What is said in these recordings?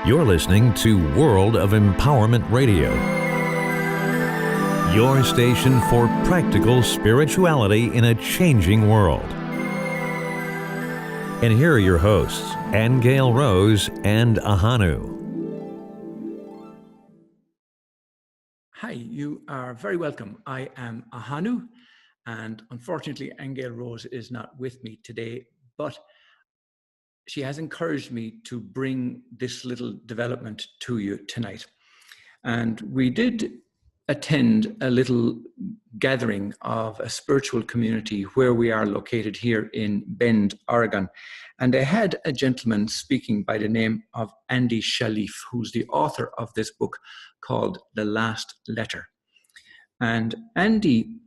You're listening to World of Empowerment Radio, your station for practical spirituality in a changing world. And here are your hosts, Aingeal Rose and Ahonu. Hi, you are very welcome. I am Ahonu, and unfortunately, Aingeal Rose is not with me today, but she has encouraged me to bring this little development to you tonight. And we did attend a little gathering of a spiritual community where we are located here in Bend, Oregon. And they had a gentleman speaking by the name of Andy Shalif, who's the author of this book called The Last Letter. And Andy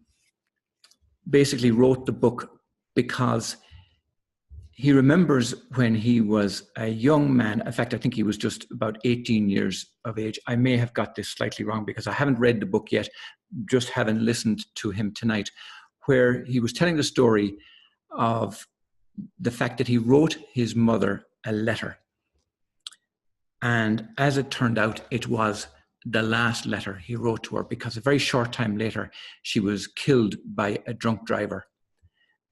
basically wrote the book because he remembers when he was a young man. In fact, I think he was just about 18 years of age. I may have got this slightly wrong because I haven't read the book yet, just having listened to him tonight, where he was telling the story of the fact that he wrote his mother a letter. And as it turned out, it was the last letter he wrote to her, because a very short time later, she was killed by a drunk driver.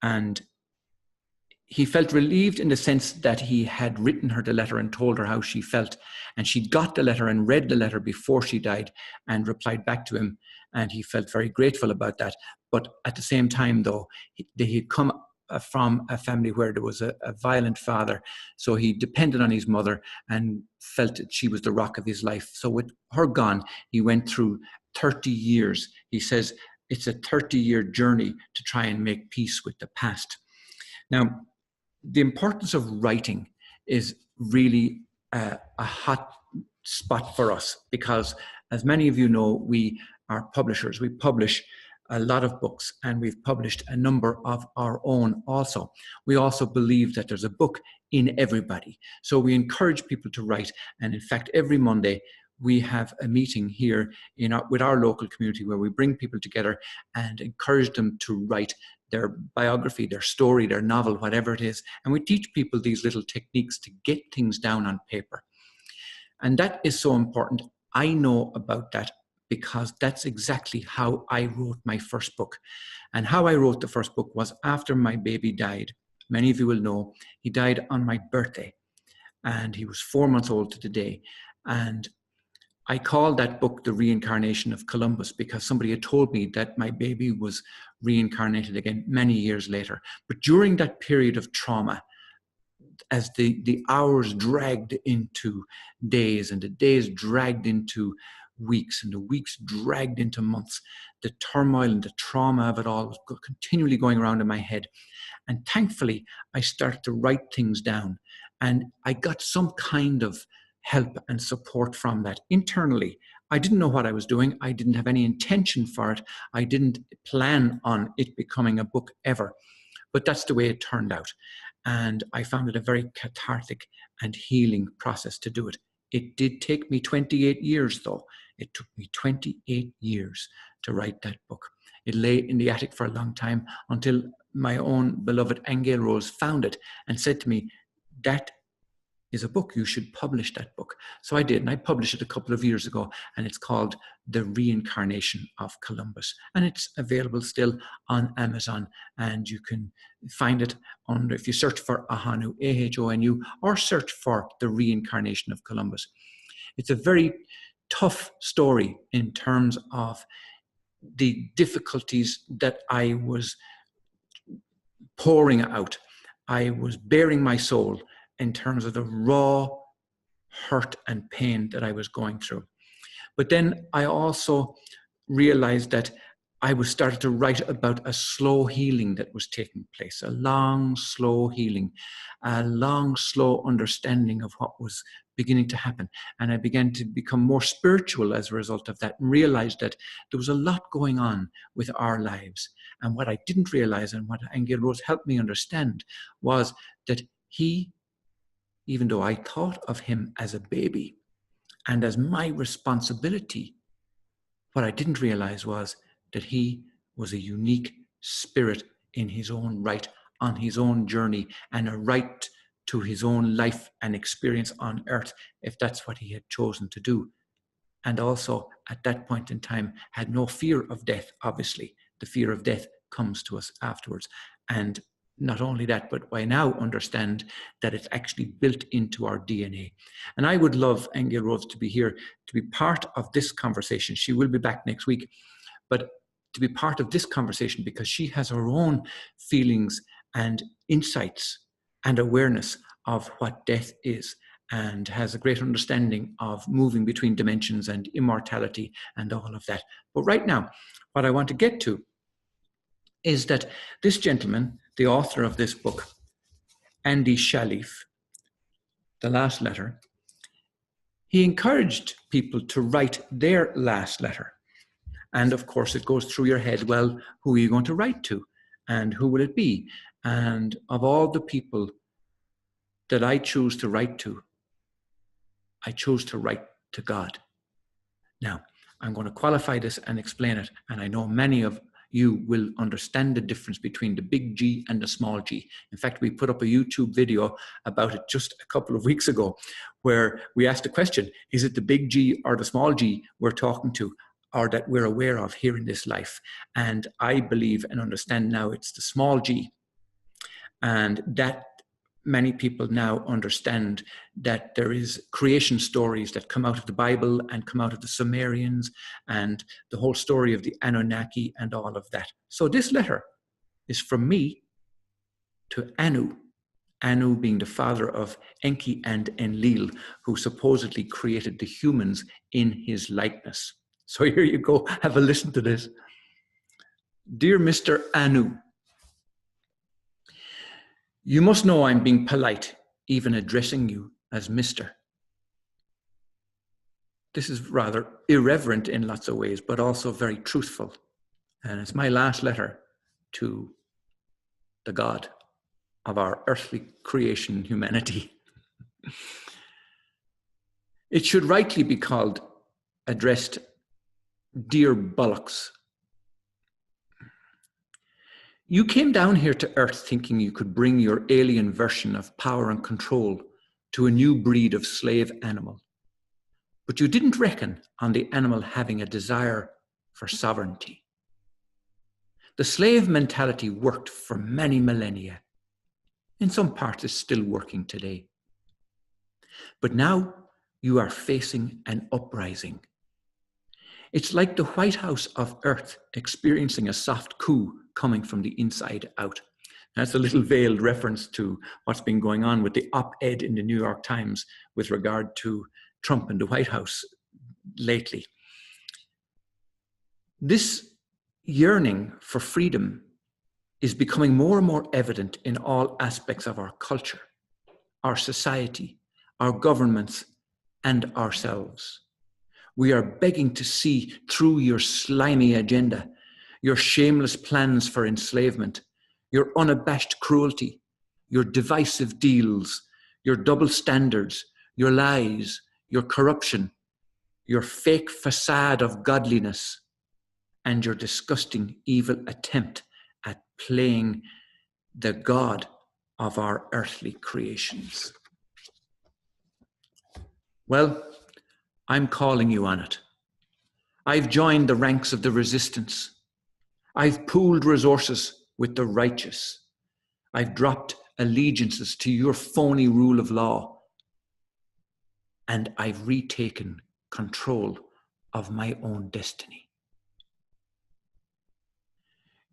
And he felt relieved in the sense that he had written her the letter and told her how she felt. And she got the letter and read the letter before she died and replied back to him. And he felt very grateful about that. But at the same time, though, he had come from a family where there was a violent father. So he depended on his mother and felt that she was the rock of his life. So with her gone, he went through 30 years. He says it's a 30-year journey to try and make peace with the past. Now, the importance of writing is really a hot spot for us because, as many of you know, we are publishers. We publish a lot of books, and we've published a number of our own also. We also believe that there's a book in everybody. So we encourage people to write. And in fact, every Monday, we have a meeting here with our local community where we bring people together and encourage them to write their biography, their story, their novel, whatever it is. And we teach people these little techniques to get things down on paper. And that is so important. I know about that because that's exactly how I wrote my first book. And how I wrote the first book was after my baby died. Many of you will know he died on my birthday, and he was 4 months old to the day. And I called that book The Reincarnation of Columbus because somebody had told me that my baby was reincarnated again many years later. But during that period of trauma, as the hours dragged into days and the days dragged into weeks and the weeks dragged into months, the turmoil and the trauma of it all was continually going around in my head. And thankfully, I started to write things down, and I got some kind of help and support from that internally. I didn't know what I was doing. I didn't have any intention for it. I didn't plan on it becoming a book ever, but that's the way it turned out. And I found it a very cathartic and healing process to do it. It did take me 28 years though. It took me 28 years to write that book. It lay in the attic for a long time until my own beloved Aingeal Rose found it and said to me, "That is a book, you should publish that book." So I did, and I published it a couple of years ago, and it's called The Reincarnation of Columbus. And it's available still on Amazon, and you can find it if you search for Ahonu, Ahonu, or search for The Reincarnation of Columbus. It's a very tough story in terms of the difficulties that I was pouring out. I was bearing my soul in terms of the raw hurt and pain that I was going through. But then I also realized that I was starting to write about a slow healing that was taking place, a long, slow healing, a long, slow understanding of what was beginning to happen. And I began to become more spiritual as a result of that, and realized that there was a lot going on with our lives. And what I didn't realize, and what Aingeal Rose helped me understand, was that he, even though I thought of him as a baby and as my responsibility, what I didn't realize was that he was a unique spirit in his own right, on his own journey, and a right to his own life and experience on earth, if that's what he had chosen to do. And also, at that point in time, had no fear of death, obviously. The fear of death comes to us afterwards. And not only that, but I now understand that it's actually built into our DNA. And I would love Aingeal Rose to be here, to be part of this conversation. She will be back next week, but to be part of this conversation because she has her own feelings and insights and awareness of what death is, and has a great understanding of moving between dimensions and immortality and all of that. But right now, what I want to get to is that this gentleman, the author of this book, Andy Shalif, The Last Letter, he encouraged people to write their last letter. And of course, it goes through your head, well, who are you going to write to? And who will it be? And of all the people that I choose to write to, I chose to write to God. Now, I'm going to qualify this and explain it. And I know many of you will understand the difference between the big G and the small g. In fact, we put up a YouTube video about it just a couple of weeks ago, where we asked the question, is it the big G or the small g we're talking to, or that we're aware of here in this life? And I believe and understand now it's the small g. And that many people now understand that there is creation stories that come out of the Bible and come out of the Sumerians and the whole story of the Anunnaki and all of that. So this letter is from me to Anu. Anu being the father of Enki and Enlil, who supposedly created the humans in his likeness. So here you go, have a listen to this. Dear Mr. Anu, you must know I'm being polite, even addressing you as Mr. This is rather irreverent in lots of ways, but also very truthful. And it's my last letter to the God of our earthly creation, humanity. It should rightly be called, addressed, Dear Bollocks. You came down here to Earth thinking you could bring your alien version of power and control to a new breed of slave animal. But you didn't reckon on the animal having a desire for sovereignty. The slave mentality worked for many millennia. In some parts, it's still working today. But now you are facing an uprising. It's like the White House of Earth experiencing a soft coup coming from the inside out. That's a little veiled reference to what's been going on with the op-ed in the New York Times with regard to Trump and the White House lately. This yearning for freedom is becoming more and more evident in all aspects of our culture, our society, our governments, and ourselves. We are begging to see through your slimy agenda, your shameless plans for enslavement, your unabashed cruelty, your divisive deals, your double standards, your lies, your corruption, your fake facade of godliness, and your disgusting evil attempt at playing the God of our earthly creations. Well, I'm calling you on it. I've joined the ranks of the resistance. I've pooled resources with the righteous. I've dropped allegiances to your phony rule of law. And I've retaken control of my own destiny.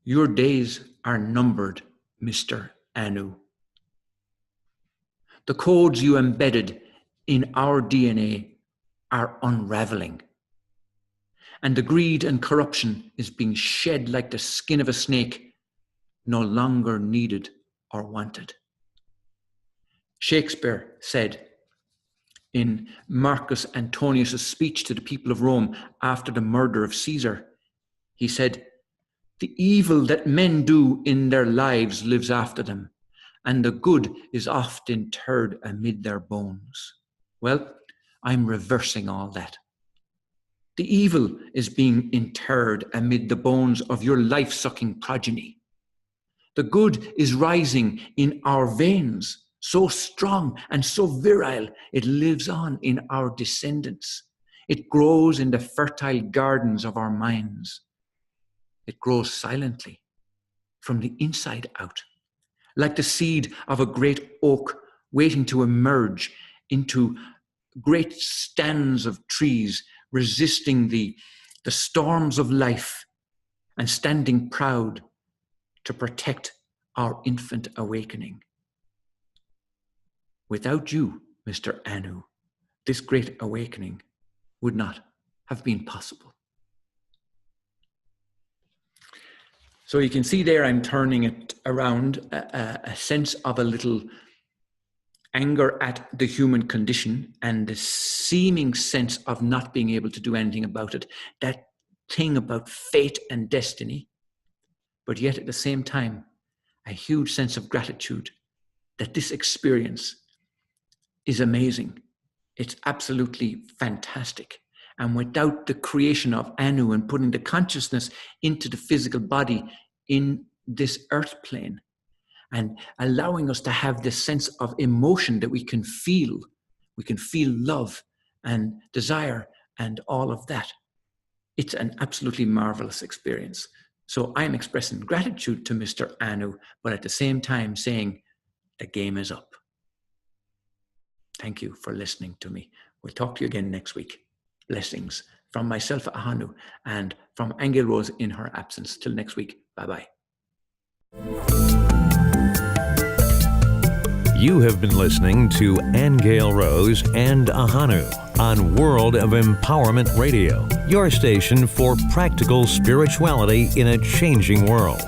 Your days are numbered, Mr. Anu. The codes you embedded in our DNA are unraveling. And the greed and corruption is being shed like the skin of a snake, no longer needed or wanted. Shakespeare said in Marcus Antonius' speech to the people of Rome after the murder of Caesar, he said, "The evil that men do in their lives lives after them, and the good is oft interred amid their bones." Well, I'm reversing all that. The evil is being interred amid the bones of your life-sucking progeny. The good is rising in our veins so strong and so virile, it lives on in our descendants. It grows in the fertile gardens of our minds. It grows silently from the inside out, like the seed of a great oak waiting to emerge into great stands of trees, resisting the storms of life and standing proud to protect our infant awakening. Without you, Mr. Ahonu, this great awakening would not have been possible. So you can see there, I'm turning it around, a sense of a little anger at the human condition and the seeming sense of not being able to do anything about it. That thing about fate and destiny, but yet at the same time, a huge sense of gratitude that this experience is amazing. It's absolutely fantastic. And without the creation of Ahonu and putting the consciousness into the physical body in this earth plane and allowing us to have this sense of emotion that we can feel love and desire and all of that. It's an absolutely marvelous experience. So I'm expressing gratitude to Mr. Ahonu, but at the same time saying the game is up. Thank you for listening to me. We'll talk to you again next week. Blessings from myself, Ahonu, and from Aingeal Rose in her absence. Till next week. Bye-bye. You have been listening to Aingeal Rose and Ahonu on World of Empowerment Radio, your station for practical spirituality in a changing world.